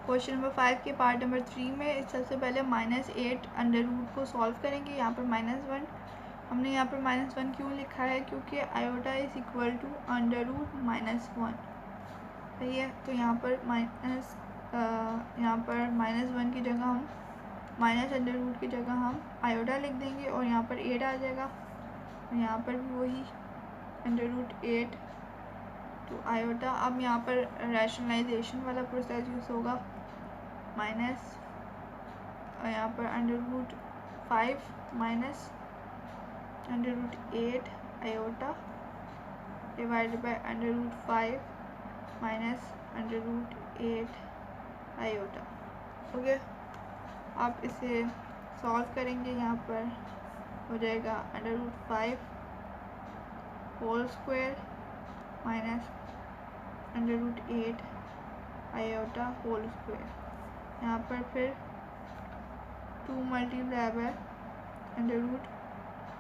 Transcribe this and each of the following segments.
Question number 5 के part number 3 में सबसे पहले -8 अंडर रूट को सॉल्व करेंगे। यहाँ पर -1 हमने यहाँ पर -1 क्यों लिखा है, क्योंकि iota is equal to under root -1, सही है। तो यहाँ पर -1 की जगह हम माइनस अंडर रूट की जगह हम आयोटा लिख देंगे और यहाँ पर 8 आ जाएगा। यहाँ पर भी वही अंडर रूट 8 तो आयोटा। अब यहाँ पर रैशनलाइजेशन वाला प्रोसेस यूज़ होगा, माइनस यहाँ पर under root 5 minus under root 8 iota divided by under root 5 minus under root 8 iota. Okay, आप इसे सॉल्व करेंगे। यहाँ पर हो जाएगा under root 5 whole square minus under root 8 iota whole square. यहाँ पर फिर 2 multiply by under root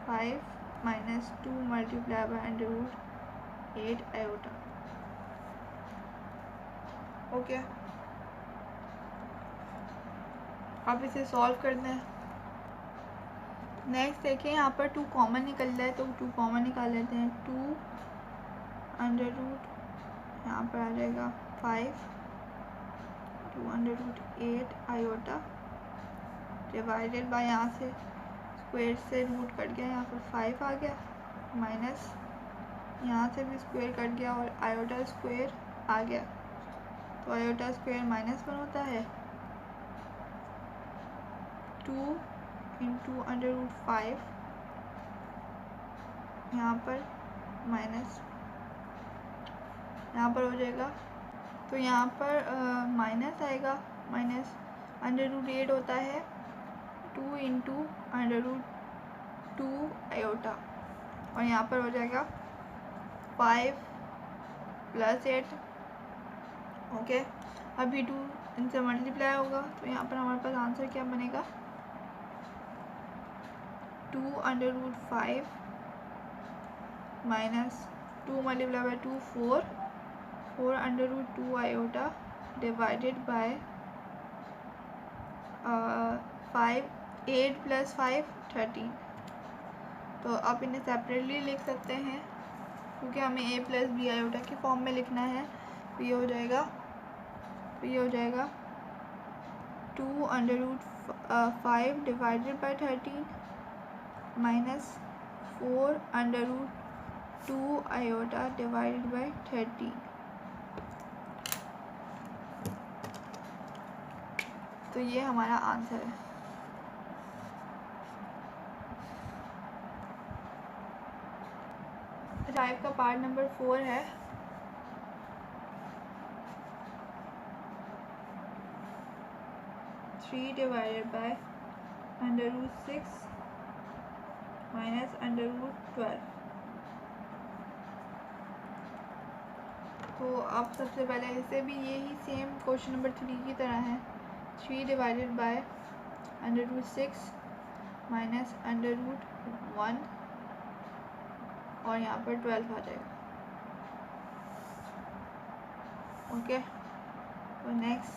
5 minus 2 multiply by under root 8 iota. Okay, अब इसे सॉल्व करना है। नेक्स्ट देखिए, यहाँ पर 2 कॉमन निकल रहा है तो 2 कॉमन निकाल लेते हैं। 2 अंडर रूट यहाँ पर आ जाएगा 5, 2 under root 8 iota divided by, यहाँ से स्क्वायर से रूट कट गया, यहाँ पर 5 आ गया, माइनस यहाँ से भी स्क्वायर कट गया और आयोटा स्क्वायर आ गया। तो आयोटा स्क्वायर -1 होता है। 2 इंटू अंडर रूट 5 यहाँ पर माइनस यहाँ पर हो जाएगा, तो यहाँ पर माइनस आएगा, माइनस अंडर रूट 8 होता है 2 इंटू अंडर रूट 2 आयोटा और यहाँ पर हो जाएगा 5 प्लस 8। ओके, अभी 2 इनसे मल्टीप्लाई होगा तो यहाँ पर हमारे पास आंसर क्या बनेगा, 2 under root 5 minus 2 multiply by 2 4 under root 2 iota divided by 5 8 plus 5 13। तो आप इन्हें सेपरेटली लिख सकते हैं क्योंकि हमें a प्लस बी आयोटा के फॉर्म में लिखना है। तो ये हो जाएगा 2 under root 5 divided by 13 minus 4 under root 2 iota divided by 13। तो ये हमारा आंसर है। टाइप का पार्ट नंबर 4 है। Three divided by under root 6 minus under root 12। तो अब सबसे पहले इसे भी यही सेम क्वेश्चन नंबर 3 की तरह है। 3 divided by under root 6 minus under root 1 और यहाँ पर 12 आ जाएगा। ओके, तो next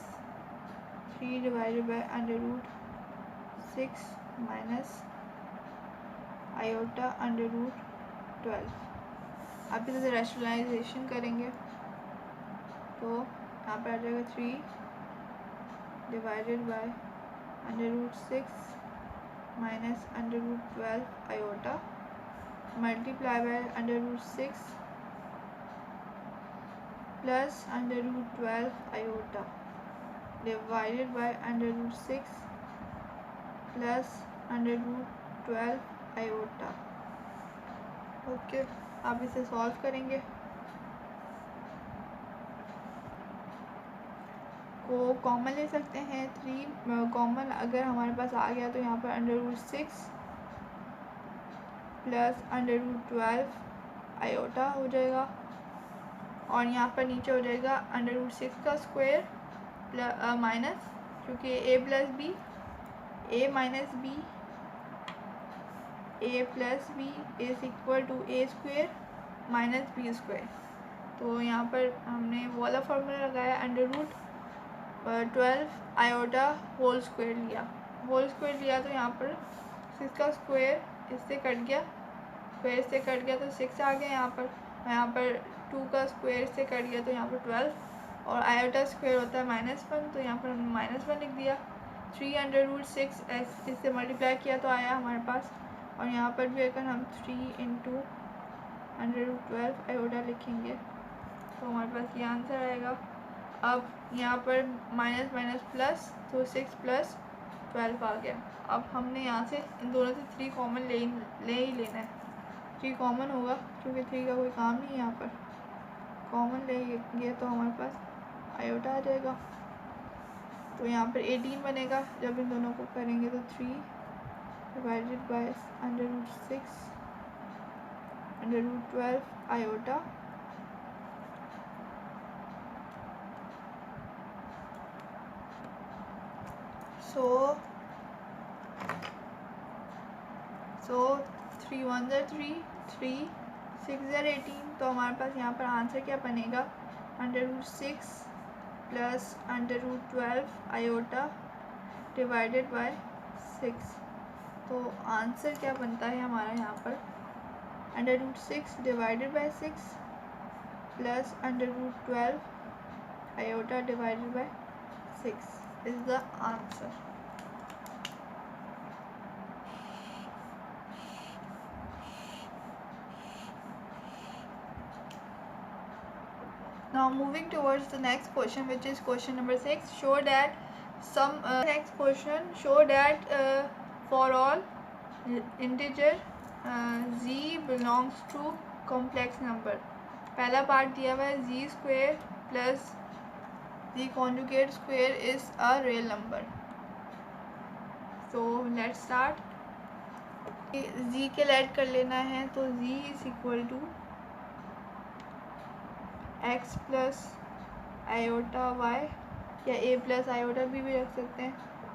3 divided by under root 6 minus iota under root 12। आप इसे रैशनलाइजेशन करेंगे तो यहाँ पर आ जाएगा 3 divided by under root 6 minus under root 12 iota multiply by under root 6 plus under root 12 iota divided by under root 6 plus under root 12 iota. Okay, आप इसे सॉल्व करेंगे। को कॉमन ले सकते हैं। 3 कॉमन अगर हमारे पास आ गया तो यहाँ पर under root 6 plus under root 12 iota हो जाएगा और यहाँ पर नीचे हो जाएगा अंडर रूट 6 का स्क्वायर माइनस, क्योंकि a plus B a minus B a plus B is equal to a square minus B square. तो यहाँ पर हमने वो वाला फॉर्मूला लगाया under root 12 iota whole square लिया, तो यहाँ पर 6 का स्क्वायर इससे कट गया, स्क्वायर इससे कट गया तो 6 आ गया यहाँ पर 2 का स्क्वायर इससे कट गया तो यहाँ पर 12 और आयोटा स्क्वायर होता है -1 तो यहाँ पर हमने -1 लिख दिया। 3√6 इससे मल्टीप्लाई किया तो आया हमारे पास, और यहाँ पर भी अगर हम 3 × √12 आयोटा लिखेंगे तो हमारे पास ये आंसर आएगा। अब यहाँ पर माइनस माइनस प्लस तो 6 + 12 आ गया। अब हमने यहाँ से इन दोनों से 3 कॉमन ले ही लेना है, 3 कॉमन होगा क्योंकि 3 का कोई काम नहीं है, यहाँ पर कॉमन लेंगे तो हमारे पास आयोटा आ जाएगा। तो यहाँ पर 18 बनेगा जब इन दोनों को करेंगे तो 3 / √6 √12 आयोटा सो 3 × 1 = 3, 3 6 × 18 तो हमारे पास यहाँ पर आंसर क्या बनेगा √6 + √12 आयोटा डिवाइडेड बाय 6। तो आंसर क्या बनता है हमारा यहाँ पर √6 divided by 6 + √12 iota divided bye 6 is the answer. Now moving towards the next question, which is question number 6. Show that next question, show that for all integer z belongs to complex number. पहला part दिया हुआ है z² + z conjugate square is a real number. So let's start. z के add कर लेना है तो z = x + iota y या a + आयोटा भी रख सकते हैं।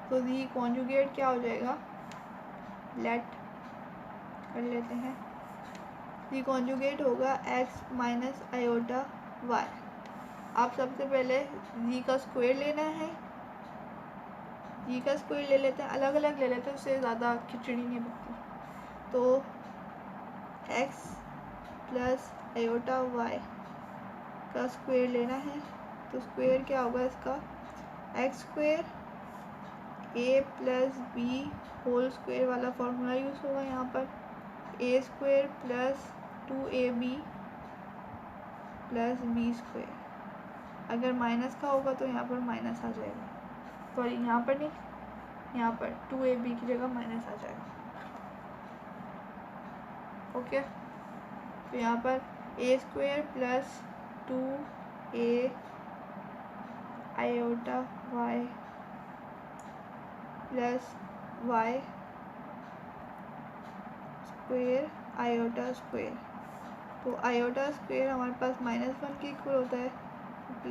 तो z कॉन्जुगेट क्या हो जाएगा, लेट कर लेते हैं, z कॉन्जुगेट होगा x - आयोटा y। आप सबसे पहले z का स्क्वायर लेना है, z का स्क्वायर ले लेते हैं, अलग अलग ले लेते हैं, उससे ज़्यादा खिचड़ी नहीं बनती। तो x + आयोटा y का स्क्वायर लेना है तो स्क्वायर क्या होगा इसका x² a + b whole square वाला फॉर्मूला यूज़ होगा यहाँ पर, a² + 2ab + b²। अगर माइनस का होगा तो यहाँ पर माइनस आ जाएगा, सॉरी यहाँ पर नहीं, यहाँ पर 2ab की जगह माइनस आ जाएगा। ओके, तो यहाँ पर a² + 2a iota y + y² iota square. तो आयोटा स्क्वायर हमारे पास -1 के इक्वल होता है, +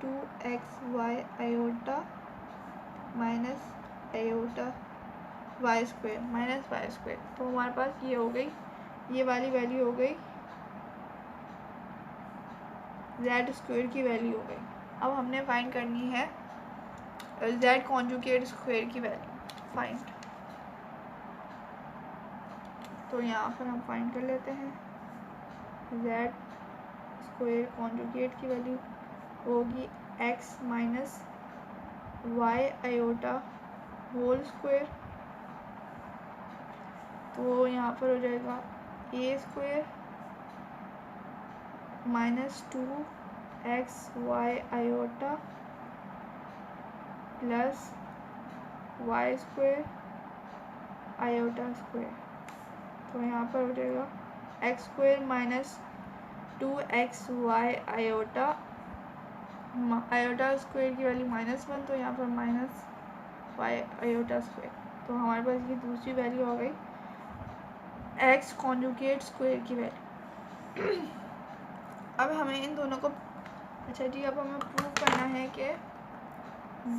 2xy आयोटा आयोटा y² तो हमारे पास ये हो गई, ये वाली वैल्यू हो गई, z² की वैल्यू हो गई। अब हमने फाइंड करनी है z कॉन्जुगेट स्क्वायर की वैल्यू फाइंड। तो यहाँ पर हम फाइंड कर लेते हैं, z² कॉन्जुगेट की वैल्यू होगी x - y iota whole square. तो यहाँ पर हो जाएगा a² - 2xy iota + y² iota square. तो यहाँ पर हो जाएगा x² - 2xy आयोटा स्क्वायर की वैल्यू -1 तो यहाँ पर -y आयोटा स्क्वायर। तो हमारे पास ये दूसरी वैल्यू हो गई x कॉन्जुगेट स्क्वायर की वैल्यू। अब हमें इन दोनों को, अच्छा जी, अब हमें प्रूव करना है कि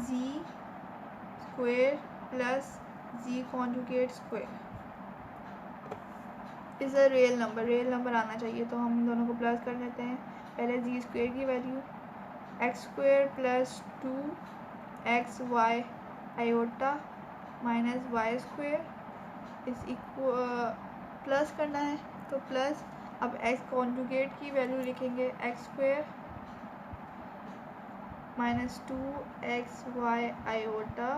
z² + z conjugate square is a real number आना चाहिए। तो हम इन दोनों को प्लस कर लेते हैं। पहले z² की value x² + X Y iota minus Y square is equal plus करना है तो प्लस, अब एक्स कॉन्जुगेट की वैल्यू लिखेंगे X square minus 2xy iota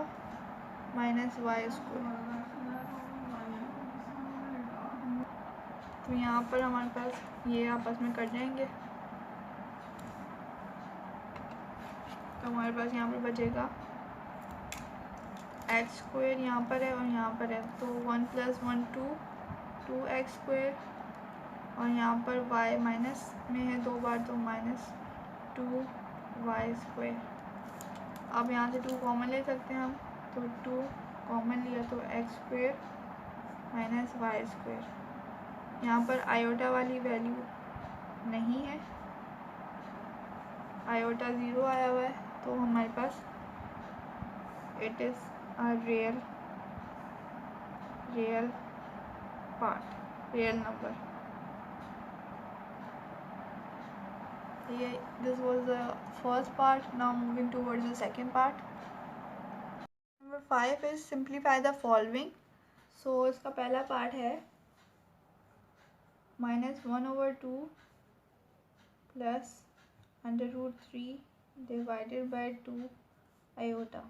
minus Y square. तो यहाँ पर हमारे पास ये आपस में कट जाएंगे, तो हमारे पास यहाँ पर बचेगा एक्स स्क्वेयर यहाँ पर है और यहाँ पर है, तो 1 + 1 2 एक्स स्क्वेयर और यहाँ पर y माइनस में है 2 बार तो -2y स्क्वेयर। अब यहाँ से 2 कॉमन ले सकते हैं हम, तो 2 कॉमन लिया तो X square minus Y square. यहाँ पर आयोटा वाली वैल्यू नहीं है, आयोटा 0 आया हुआ है, तो हमारे पास it is a real part, real number. This was the first part. Now moving towards the second part. Number 5 is simplify the following. So इसका पहला पार्ट है -1/2 प्लस √3 डिवाइडेड बाय 2 आयोटा।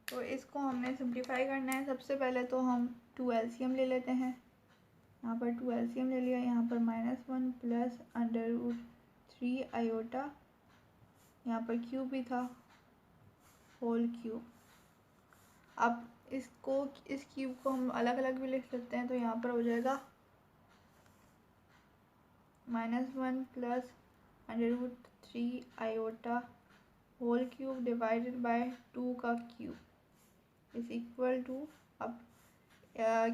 तो इसको हमने सिंप्लीफाई करना है। सबसे पहले तो हम 2 एलसीएम ले लेते हैं। यहाँ पर 2 एलसीएम ले लिया, यहाँ पर -1 प्लस √3 आयोटा, यहाँ पर क्यूब भी था, होल क्यूब। अब इसको, इस क्यूब को हम अलग अलग भी लिख सकते हैं, तो यहाँ पर हो जाएगा -1 plus √3 iota whole cube divided by 2 का क्यूब इज इक्वल टू, अब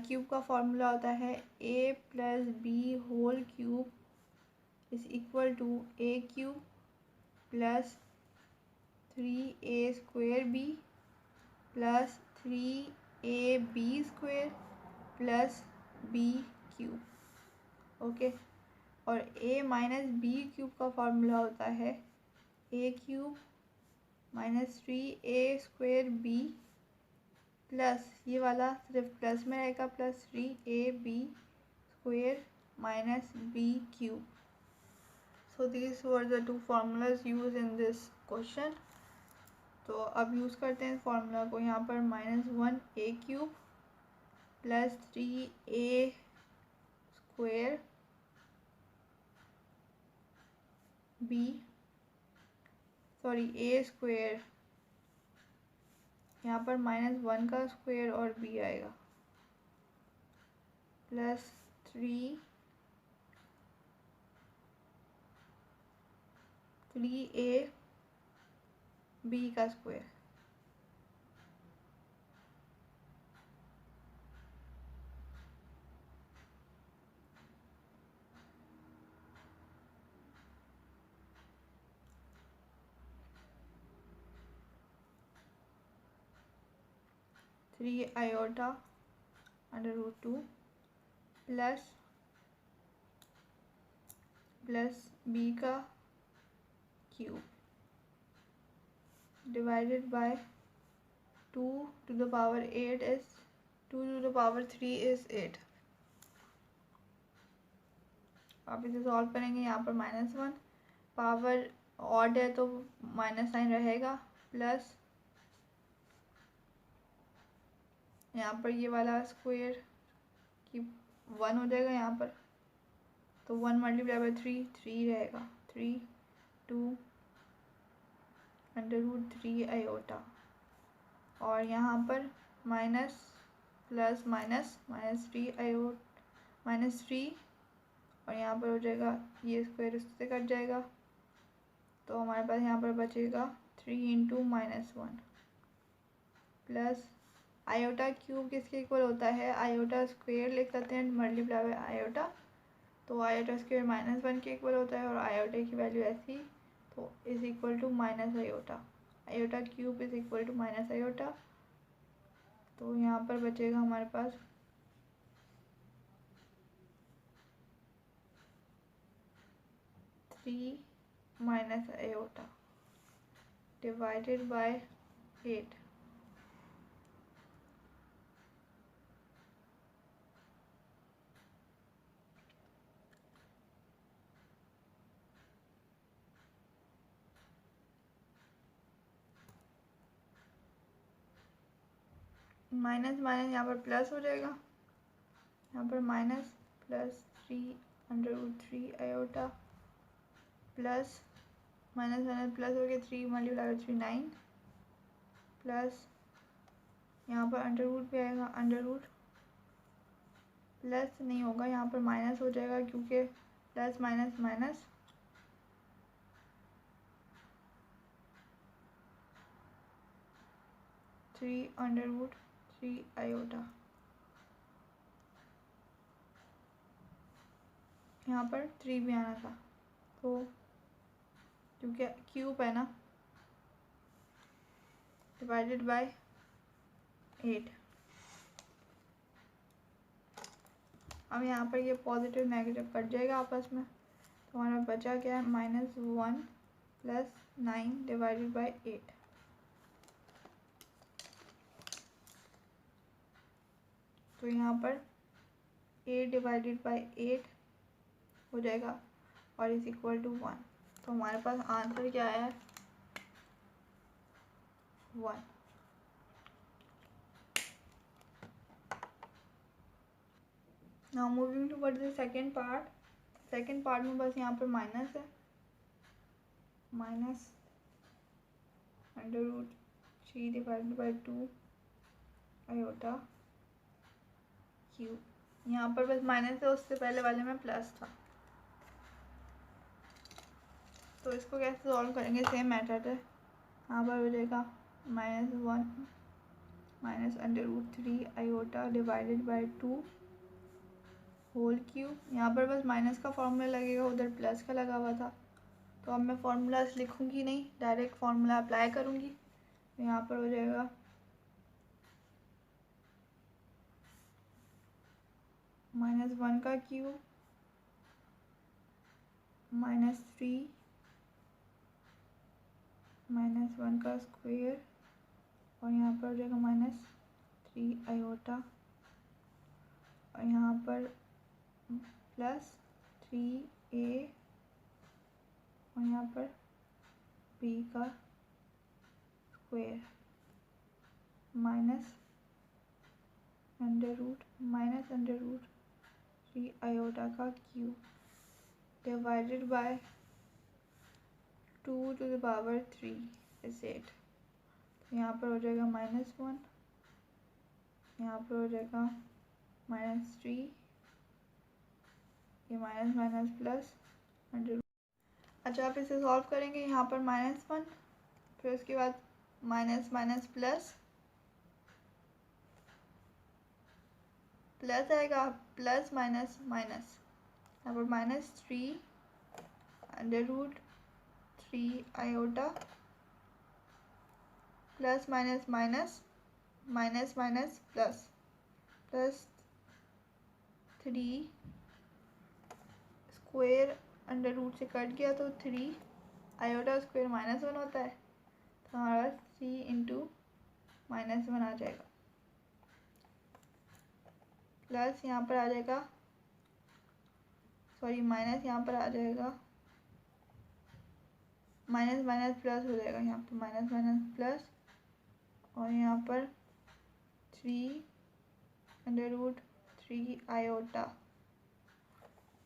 क्यूब का फॉर्मूला होता है a + b whole cube is equal to a cube plus 3a² b plus 3ab square plus b cube. Okay, और a minus b cube का formula होता है a cube minus 3a² b plus, ये वाला सिर्फ plus में रहेगा, plus 3ab square minus b cube. So this were the 2 formulas use in this question. तो अब यूज़ करते हैं फॉर्मूला को। यहाँ पर -1a³ प्लस 3a² a², यहाँ पर -1 का स्क्वायर और b आएगा, प्लस 3a b का स्क्वायर। आयोटा √2 प्लस b का cube divided by 2 to the power 8 is 2 to the power 3 is 8। आप इसे सॉल्व करेंगे, यहाँ पर -1 पावर ऑड है तो माइनस साइन रहेगा, प्लस यहाँ पर ये वाला स्क्वायर की 1 हो जाएगा यहाँ पर, तो 1 मल्टीप्लाई बाय 3 रहेगा, 3 2 √3 आयोटा, और यहाँ पर माइनस प्लस माइनस -3 और यहाँ पर हो जाएगा ये स्क्वायर इससे कट जाएगा, तो हमारे पास यहाँ पर बचेगा 3 × -1 प्लस आयोटा क्यूब किसके इक्वल होता है, आयोटा स्क्वायर लिख सकते हैं मल्टीप्लाई बाय आयोटा, तो आयोटा स्क्वायर -1 के इक्वल होता है और आयोटा की वैल्यू ऐसी, तो is equal to minus iota, iota cube is equal to minus iota. तो यहाँ पर बचेगा हमारे पास 3 - iota divided by 8. Minus minus यहाँ पर प्लस हो जाएगा, यहाँ पर minus +3√3 plus minus minus plus हो गया, 3 × 3 9 प्लस यहाँ पर अंडर रूट भी आएगा, अंडर रूट प्लस नहीं होगा, यहाँ पर माइनस हो जाएगा क्योंकि प्लस माइनस माइनस 3√3 यहाँ पर 3 भी आना था, तो क्योंकि क्यूब है ना, डिवाइडेड बाय 8। अब यहाँ पर ये पॉजिटिव नेगेटिव कट जाएगा आपस में, तो हमारा बचा क्या है, -1 + 9 डिवाइडेड बाय 8। तो यहाँ पर 8 डिवाइडेड बाय 8 हो जाएगा और इज इक्वल टू 1। तो हमारे पास आंसर क्या है, 1। Now moving towards the second part. Second part में बस यहाँ पर माइनस है, minus √3 divided by 2 iota cube. यहाँ पर बस माइनस है, उससे पहले वाले में प्लस था। तो इसको कैसे सॉल्व करेंगे, सेम मेथड है। यहाँ पर हो जाएगा -1 -√3 iota divided by 2 whole cube. यहाँ पर बस माइनस का फॉर्मूला लगेगा, उधर प्लस का लगा हुआ था, तो अब मैं फॉर्मूलाज लिखूंगी नहीं, डायरेक्ट फॉर्मूला अप्लाई करूंगी। तो यहाँ पर हो जाएगा -1 का क्यूब -3 -1 का स्क्वायर और यहाँ पर हो जाएगा -3 आयोटा और यहाँ पर +3a और यहाँ पर b का स्क्वायर माइनस √3 आयोटा का cube divided by 2 to the power 3 is 8। तो यहाँ पर हो जाएगा -1, यहाँ पर हो जाएगा -3, ये माइनस माइनस प्लस अंडर। अच्छा, आप इसे सॉल्व करेंगे, यहाँ पर -1, फिर उसके बाद माइनस माइनस प्लस प्लस आएगा, प्लस माइनस माइनस, यहाँ पर -3 √3 iota plus minus minus minus minus plus +3 square under root से कट गया, तो 3 आयोटा स्क्वायर -1 होता है, तो हमारा 3 × -1 आ जाएगा, प्लस यहाँ पर आ जाएगा, सॉरी माइनस यहाँ पर आ जाएगा, माइनस माइनस प्लस हो जाएगा, यहाँ पर माइनस माइनस प्लस और यहाँ पर 3 √3 आयोटा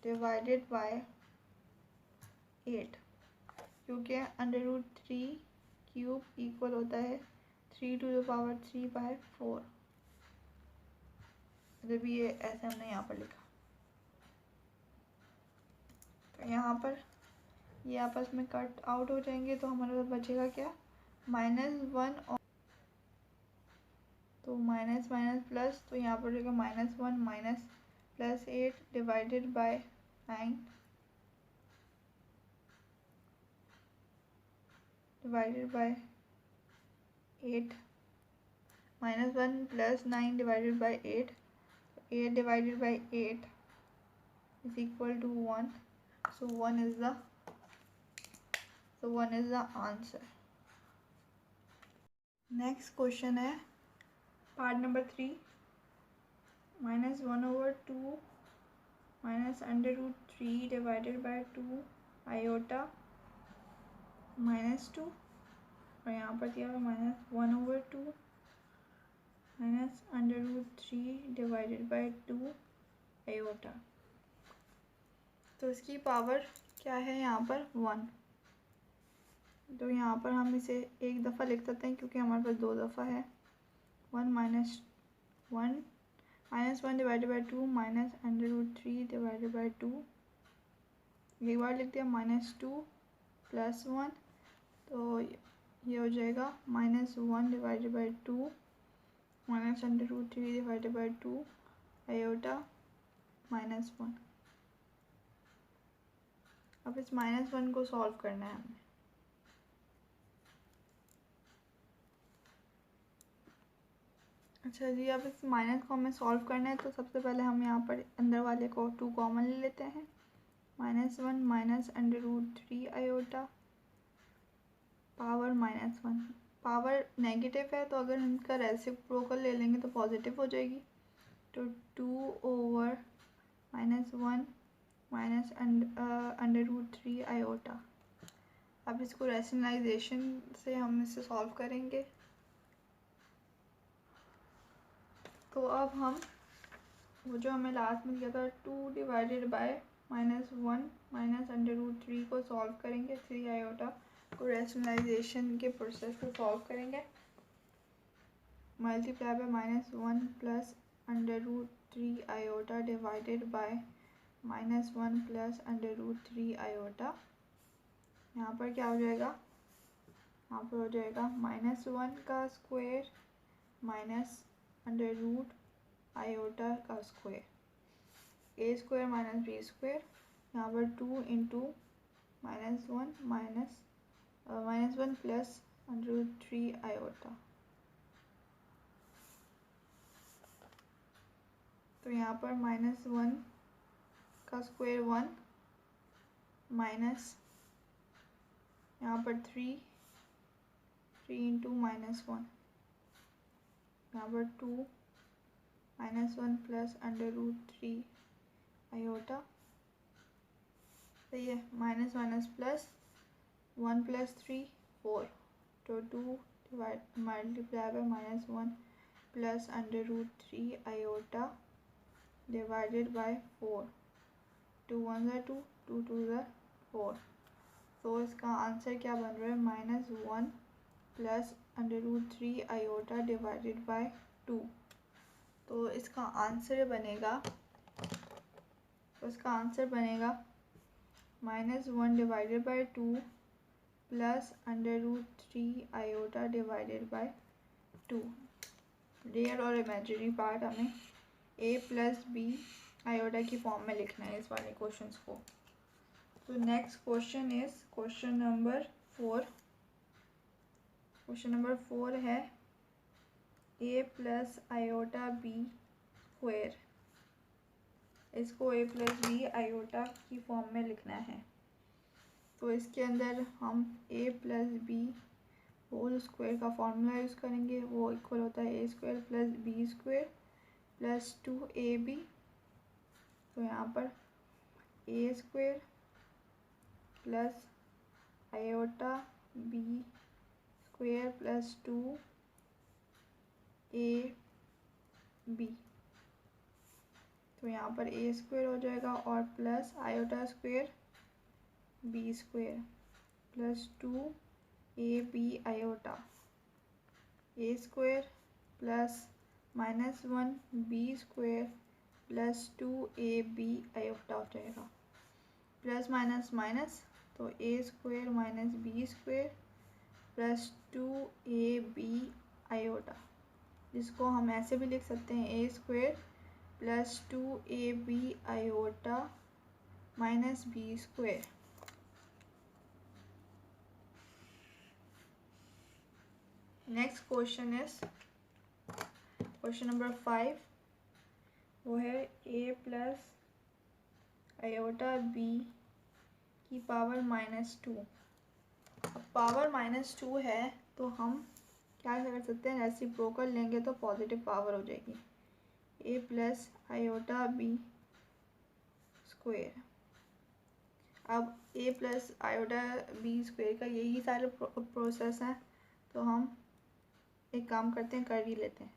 डिवाइडेड बाय 8, क्योंकि √3 क्यूब इक्वल होता है 3 to the power 3/4। जब ये ऐसे हमने यहाँ पर लिखा, तो यहाँ पर ये आपस में कट आउट हो जाएंगे, तो हमारे पास बचेगा क्या, -1 और तो माइनस माइनस प्लस, तो यहाँ पर रहेगा -1 minus +8 divided by 9 divided by 8, -1 + 9 divided by 8, 8 divided by 8 is equal to 1, so 1 is the answer। Next question है part number 3, -1/2 -√3 divided by 2 iota -2, और यहाँ पर दिया हुआ -1/2 -√3 डिवाइडेड बाय 2 आयोटा। तो इसकी पावर क्या है यहाँ पर 1। तो यहाँ पर हम इसे एक दफ़ा लिख सकते हैं क्योंकि हमारे पास 2 दफ़ा है। 1 डिवाइडेड बाई 2 -√3 डिवाइडेड बाई 2, एक बार लिख दिया -2 + 1, तो ये हो जाएगा -1 divided by 2 -√3 divided by 2 iota -1। अब इस -1 को सॉल्व करना है हमें। अच्छा जी, अब इस माइनस को हमें सॉल्व करना है, तो सबसे पहले हम यहाँ पर अंदर वाले को 2 कॉमन ले लेते हैं। -1 -√3 आयोटा पावर -1। पावर नेगेटिव है तो अगर हम इसका रेसिप्रोकल ले लेंगे तो पॉजिटिव हो जाएगी। तो 2/-1 -√3 आयोटा। अब इसको रैशनलाइजेशन से हम इसे सॉल्व करेंगे। तो अब हम वो जो हमें लास्ट में दिया था 2 डिवाइडेड बाय -1 -√3 को सॉल्व करेंगे। 3 आयोटा को रैशनलाइजेशन के प्रोसेस को सॉल्व करेंगे। Multiply by -1 plus √3 iota divided bye -1 plus √3 iota. यहाँ पर क्या हो जाएगा, यहाँ पर हो जाएगा -1 का स्क्वायर माइनस √ आयोटा का square, a square minus b square. यहाँ पर 2 इंटू -1 प्लस √3 आयोटा। तो यहाँ पर -1 का स्क्वायर 1 माइनस यहाँ पर 3 इंटू -1, यहाँ पर 2 -1 प्लस √3 आयोटा। सही है, माइनस माइनस प्लस 1 + 3 4, तो 2 multiply bye -1 plus √3 iota divided bye 4। 2 1 = 2, 2 2 = 4। तो इसका आंसर क्या बन रहा है, -1 प्लस √3 आयोटा डिवाइडेड बाय 2। तो इसका आंसर बनेगा -1 divided by 2 plus √3 iota divided by 2। Real और इमेजिनरी पार्ट हमें a + b आयोटा की फॉर्म में लिखना है इस वाले क्वेश्चंस को। तो next question is question number 4। Question number 4 है a + आयोटा b स्क्वायर। इसको a + b आयोटा की फॉर्म में लिखना है। तो इसके अंदर हम a + b होल स्क्वायर का फॉर्मूला यूज़ करेंगे। वो इक्वल होता है a square + b square + 2ab। तो यहाँ पर a square plus iota b square + 2ab। तो यहाँ पर a स्क्वायर हो जाएगा और plus iota square b square + 2ab iota. a square plus -1 b square + 2ab iota हो जाएगा। प्लस माइनस माइनस, तो a square minus b square + 2ab iota, जिसको हम ऐसे भी लिख सकते हैं a square + 2ab iota minus b square. Next question is question number 5। वो है a + आयोटा b की पावर -2। अब पावर -2 है तो हम क्या कर सकते हैं, रेसिप्रोकल लेंगे तो पॉजिटिव पावर हो जाएगी, ए प्लस आयोटा बी स्क्वायर। अब ए प्लस आयोटा बी स्क्वायर का यही सारे प्रोसेस हैं, तो हम एक काम करते हैं, कर ही लेते हैं।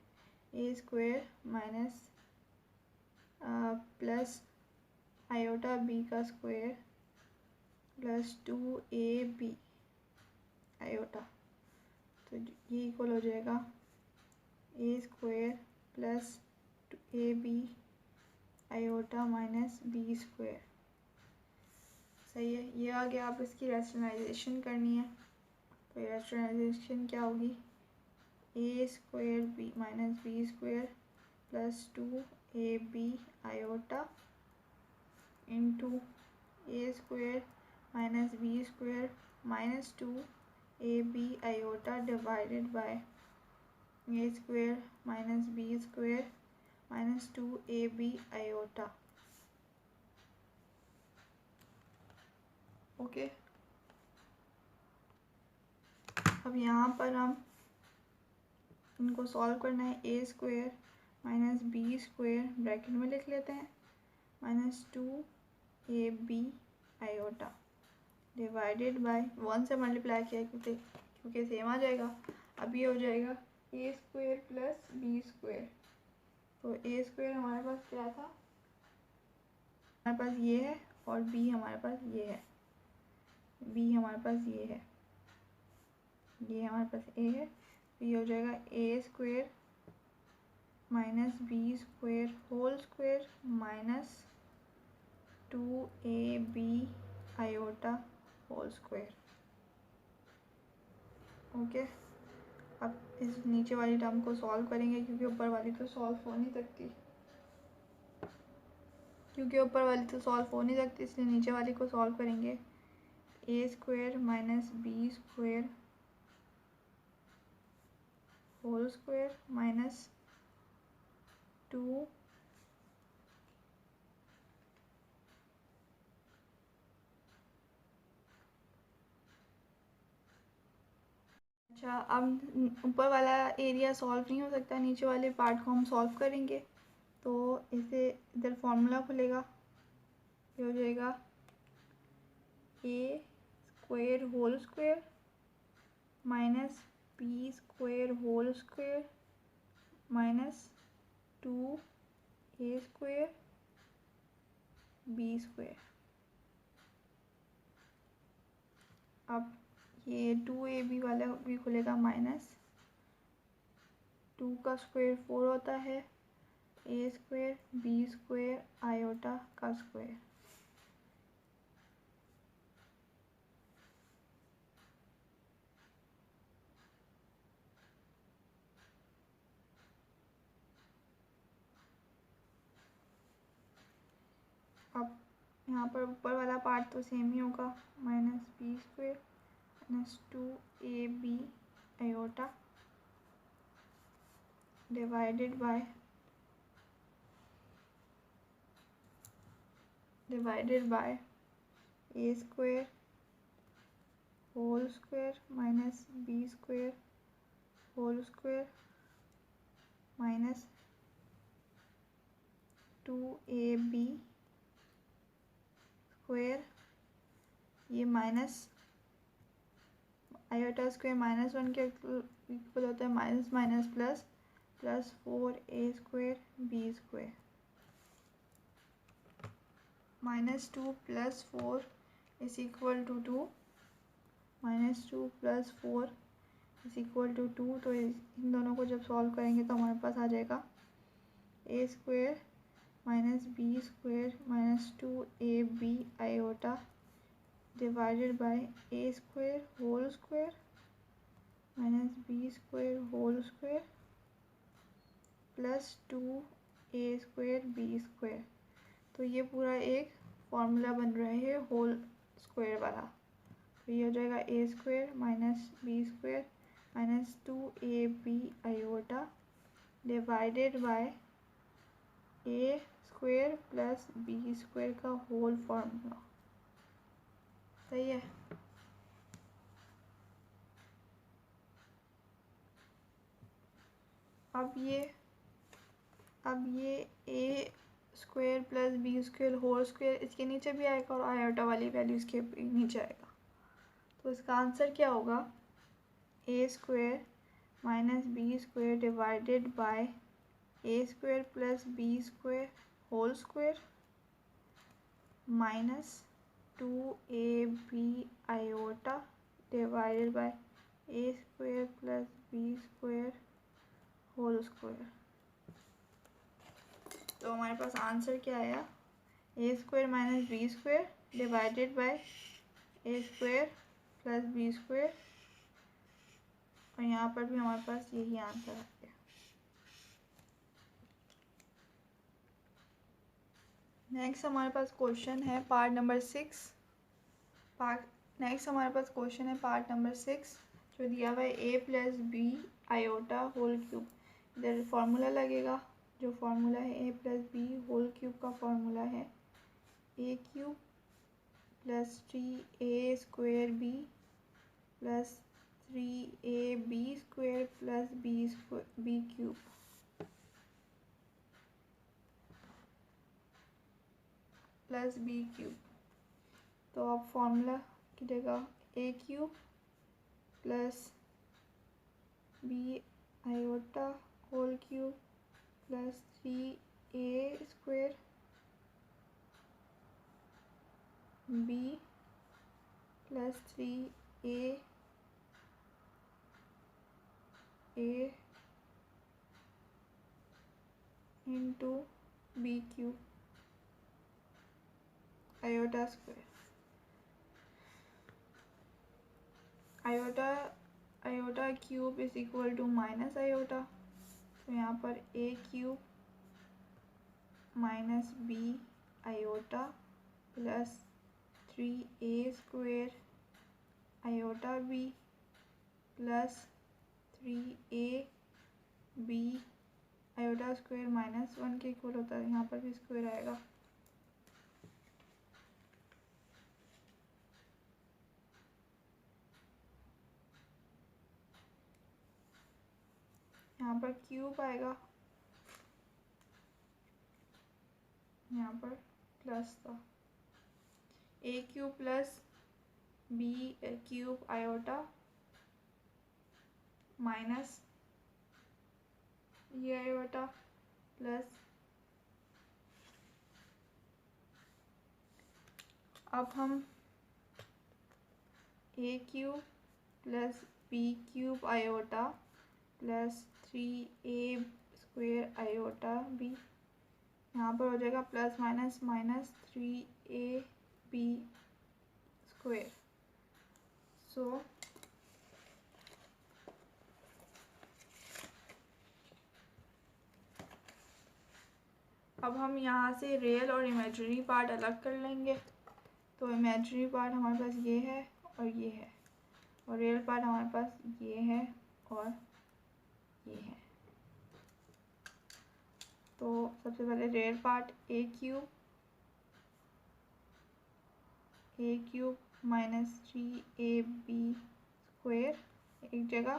A square minus plus iota B का स्क्वायर प्लस 2ab आयोटा, तो ये इक्वल हो जाएगा A square plus 2ab iota minus B square. सही है, ये आ गया। आप इसकी रैशनलाइजेशन करनी है, तो रैशनलाइजेशन क्या होगी, A square B minus B square plus 2ab iota into A square minus B square minus 2ab iota divided by A square minus B square minus 2ab iota. Okay, अब यहाँ पर हम इनको सॉल्व करना है। A square minus B square bracket में लिख लेते हैं minus 2ab iota divided bye 1 से मल्टीप्लाई किया क्योंकि सेम आ जाएगा। अब ये हो जाएगा A square plus B square, तो ए स्क्वायर हमारे पास क्या था, हमारे पास ये है, और बी हमारे पास ये है, बी हमारे पास ये है, ये हमारे पास ए है, तो ये हो जाएगा A square minus B square whole square minus 2ab iota whole square. Okay, अब इस नीचे वाली टर्म को सॉल्व करेंगे, क्योंकि ऊपर वाली तो सॉल्व हो नहीं सकती, इसलिए नीचे वाली को सॉल्व करेंगे। A square minus B square whole square minus 2 अच्छा, अब ऊपर वाला एरिया सॉल्व नहीं हो सकता, नीचे वाले पार्ट को हम सॉल्व करेंगे, तो इसे इधर फॉर्मूला खुलेगा, ये हो जाएगा A square whole square minus B square whole square minus 2a square B square. अब ये 2ab वाला भी खुलेगा, माइनस 2 का स्क्वायर 4 होता है, A square B square iota का स्क्वायर। अब यहाँ पर ऊपर वाला पार्ट तो सेम ही होगा, minus B square minus 2ab iota divided by A square whole square minus B square whole square minus 2ab square, ये माइनस आयोटा स्क्वायर माइनस 1 के इक्वल होता है, minus minus plus plus 4a square B square minus 2 plus 4 is equal to 2, minus 2 plus 4 is equal to 2, तो इन दोनों को जब solve करेंगे तो हमारे पास आ जाएगा A square minus B square minus 2ab iota divided by A square whole square minus B square whole square plus 2a square B square. तो ये पूरा एक फॉर्मूला बन रहा है होल स्क्वायर वाला, तो ये हो जाएगा A square minus B square minus 2ab iota divided by A square plus B square का होल फॉर्मूला। सही है। अब ये A square plus B square whole square इसके नीचे भी आएगा और आयोटा वाली वैल्यू इसके नीचे आएगा। तो इसका आंसर क्या होगा? A square minus B square divided by A square plus B square whole square minus 2ab iota divided by A square plus B square whole square. तो हमारे पास आंसर क्या आया? A square minus B square divided by A square plus B square, और यहाँ पर भी हमारे पास यही आंसर आ गया। नेक्स्ट हमारे पास क्वेश्चन है पार्ट नंबर 6। नेक्स्ट हमारे पास क्वेश्चन है पार्ट नंबर 6 जो दिया हुआ है A plus B iota whole cube. इधर फार्मूला लगेगा, जो फार्मूला है A plus B whole cube का फार्मूला है A cube plus 3a square B plus 3ab square plus B cube plus B cube. तो आप फॉर्मूला की जगह A cube plus B iota whole cube plus 3a square B plus 3a into B cube iota square. Iota cube is equal to minus iota, तो यहाँ पर A cube minus B iota plus 3a square iota B plus 3a B iota square minus 1 के इक्वल होता है। यहाँ पर भी स्क्वायर आएगा। यहाँ पर क्यूब आएगा, यहाँ पर प्लस था A cube plus B cube iota minus ये आयोटा प्लस, अब हम A cube plus B cube iota plus 3a square iota B, यहाँ पर हो जाएगा plus minus minus 3ab square. So अब हम यहाँ से रियल और इमेजिनरी पार्ट अलग कर लेंगे। तो इमेजिनरी पार्ट हमारे पास ये है और ये है, और रियल पार्ट हमारे पास ये है और ये है। तो सबसे पहले real part A cube minus 3ab square एक जगह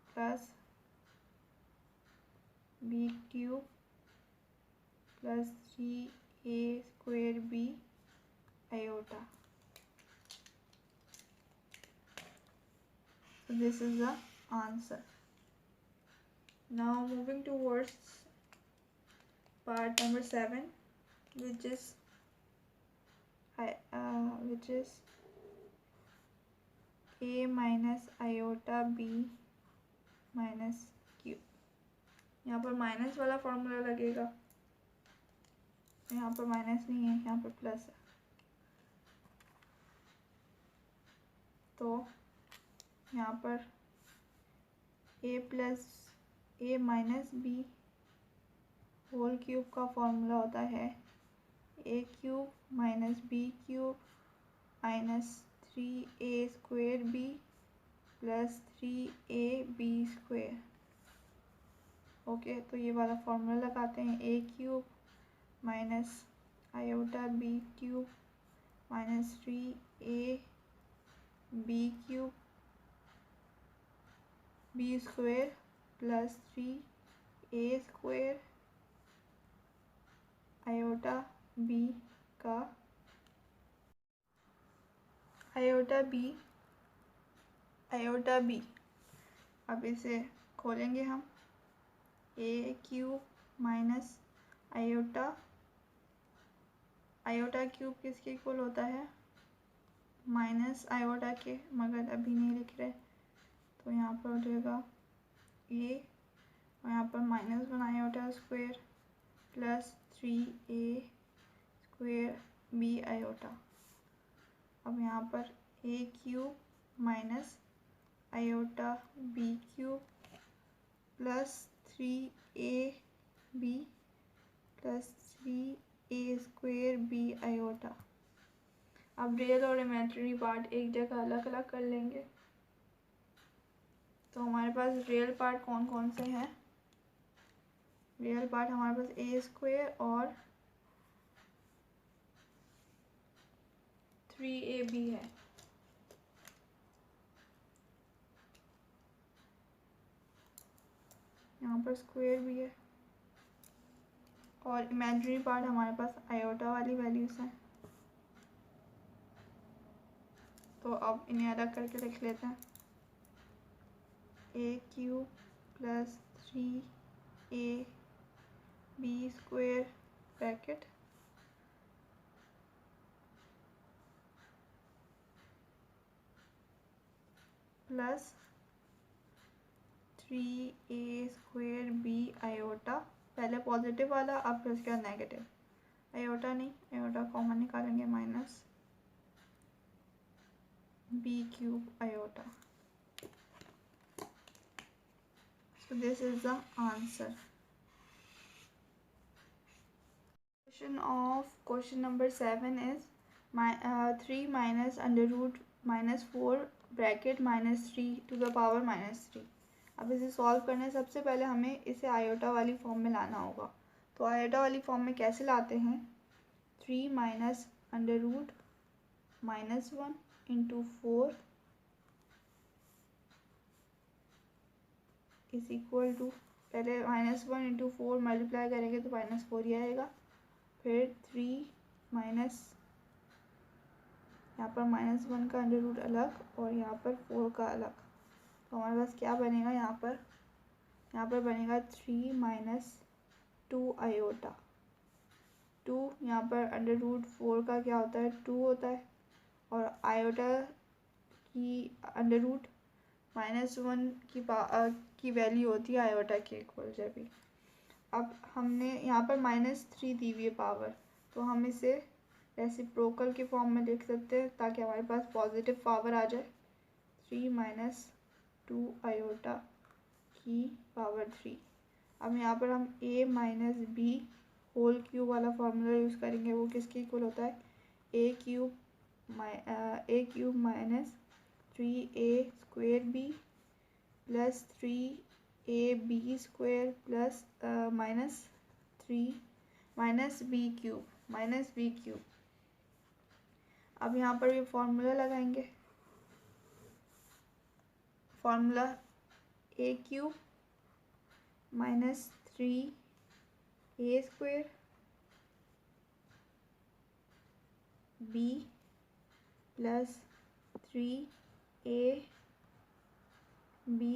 plus B cube plus 3a square B iota. So this is the answer. Now moving towards part number 7, which is a minus iota b minus q। यहाँ पर minus वाला formula लगेगा, यहाँ पर minus नहीं है, यहाँ पर प्लस है। तो यहाँ पर a minus B whole cube का फॉर्मूला होता है A cube minus B cube minus 3a square B plus 3ab square. Okay, तो ये वाला फॉर्मूला लगाते हैं A cube minus iota B cube minus 3a B cube B square plus 3a² iota b का iota b। अब इसे खोलेंगे हम, a³ माइनस आयोटा क्यूब किसके इक्वल होता है, माइनस आयोटा के, मगर अभी नहीं लिख रहे, तो यहाँ पर हो जाएगा a और यहाँ पर -1 iota square plus 3a² b iota. अब यहाँ पर a³ minus iota b³ plus 3ab plus 3a² b iota. अब रियल और इमेजिनरी पार्ट एक जगह अलग अलग कर लेंगे। तो हमारे पास रियल पार्ट कौन कौन से हैं, रियल पार्ट हमारे पास a² और 3ab है। यहाँ पर स्क्वायर भी है और इमेजिनरी पार्ट हमारे पास आयोटा वाली वैल्यूज़ हैं। तो अब इन्हें अलग करके लिख लेते हैं, a³ plus 3ab² bracket plus 3a² b iota, पहले पॉजिटिव वाला, अब फिर उसके बाद नेगेटिव, आयोटा नहीं, आयोटा कॉमन निकालेंगे, minus b³ iota. So this is the answer. Question number 7 is 3 minus under root -4 bracket -3 to the power -3। अब इसे सॉल्व करने से सबसे पहले हमें इसे आयोटा वाली फॉर्म में लाना होगा। तो आयोटा वाली फॉर्म में कैसे लाते हैं, 3 minus under root -1 into 4 is equal to, पहले -1 इंटू 4 मल्टीप्लाई करेंगे तो -4 ही आएगा, फिर 3 माइनस, यहाँ पर -1 का अंडर रूट अलग और यहाँ पर 4 का अलग। तो हमारे पास क्या बनेगा, यहाँ पर बनेगा 3 माइनस 2 आयोटा। 2 यहाँ पर अंडर रूट 4 का क्या होता है, 2 होता है, और आयोटा की अंडर रूट -1 की वैल्यू होती है आयोटा के इक्वल जब भी। अब हमने यहाँ पर -3 दी हुई है पावर, तो हम इसे रेसिप्रोकल के फॉर्म में लिख सकते हैं ताकि हमारे पास पॉजिटिव पावर आ जाए, 3 माइनस 2 आयोटा की पावर 3। अब यहाँ पर हम a minus b whole cube वाला फार्मूला यूज़ करेंगे, वो किसके इक्वल होता है, a³ minus 3a² b plus 3ab² plus -b³। अब यहाँ पर ये फार्मूला लगाएंगे, formula a³ minus 3a² b plus 3ab²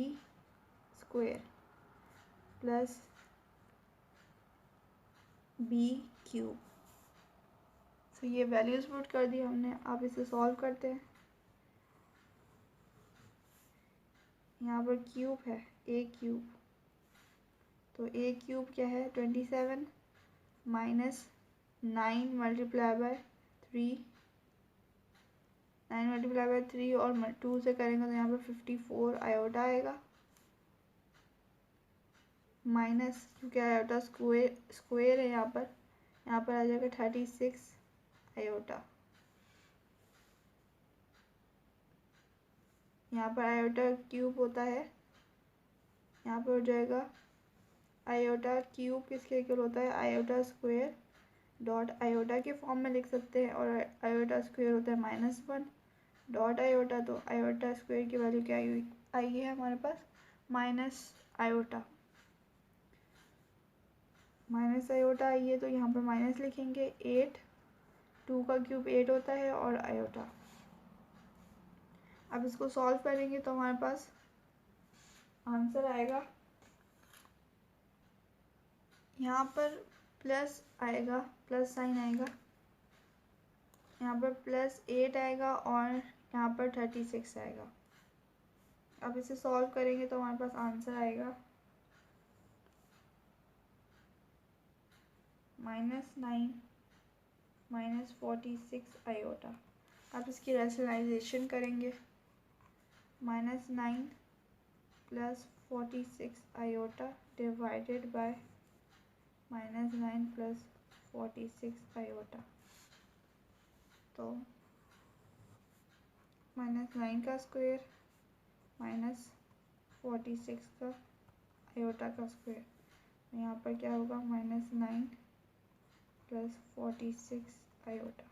plus b³। तो ये वैल्यूज पुट कर दी हमने। अब इसे सॉल्व करते हैं। यहाँ पर क्यूब है, a³ तो a³ क्या है 27 minus 9 multiply by 3, 9 multiply by 3 और 2 से करेंगे तो यहाँ पर 54 आयोटा आएगा, माइनस क्योंकि आयोटा स्क्वायर है यहाँ पर आ जाएगा 36 आयोटा। यहाँ पर आयोटा क्यूब होता है, यहाँ पर हो जाएगा आयोटा क्यूब किसके इक्वल होता है, आयोटा स्क्वायर डॉट आयोटा के फॉर्म में लिख सकते हैं, और आयोटा स्क्वायर होता है -1 डॉट आयोटा, तो आयोटा स्क्वायर की वैल्यू क्या आई है हमारे पास आयोटा। माइनस आयोटा आई है तो यहाँ पर माइनस लिखेंगे। 8, 2 का क्यूब 8 होता है और आयोटा। अब इसको सॉल्व करेंगे तो हमारे पास आंसर आएगा, यहाँ पर प्लस आएगा, प्लस साइन आएगा, यहाँ पर +8 आएगा और यहाँ पर 36 आएगा। अब इसे सॉल्व करेंगे तो हमारे पास आंसर आएगा -9 -46 आयोटा। अब इसकी रैशनलाइजेशन करेंगे। -9 + 46 आयोटा डिवाइडेड बाय -9 + 46 आयोटा। तो -9 का स्क्वायर -46 का आयोटा का स्क्वायर, यहाँ पर क्या होगा -9 + 46 आयोटा।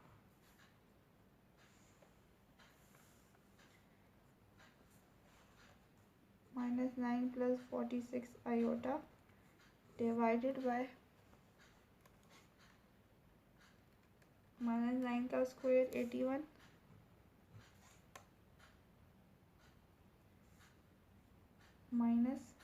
-9 + 46 आयोटा डिवाइडेड बाय -9 का स्क्वायर 81 माइनस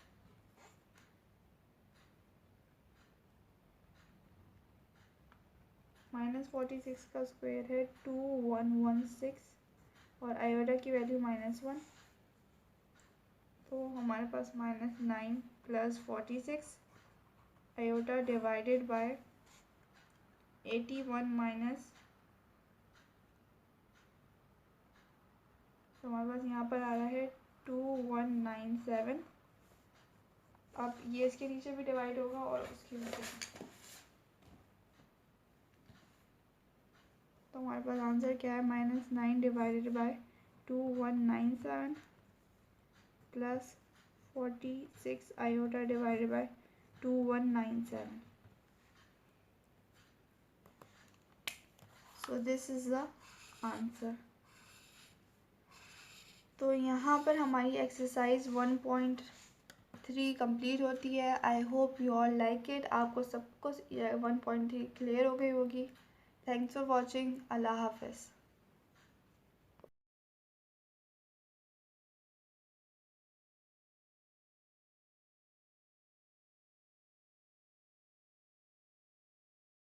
-46 का स्क्वायर है 2116 और आयोटा की वैल्यू -1, तो हमारे पास -9 + 46 आयोटा डिवाइडेड बाय 81 माइनस, तो हमारे पास यहाँ पर आ रहा है 2197। अब ये इसके नीचे भी डिवाइड होगा और उसके नीचे भी। तो हमारे पास आंसर क्या है, -9 divided by 2197 + 46 iota divided bye 2197। So this is the answer. तो यहाँ पर हमारी एक्सरसाइज 1.3 कंप्लीट होती है। I hope you all like it. आपको सब कुछ 1.3 क्लियर हो गई होगी। Thanks for watching. अल्लाह हाफ़िज़।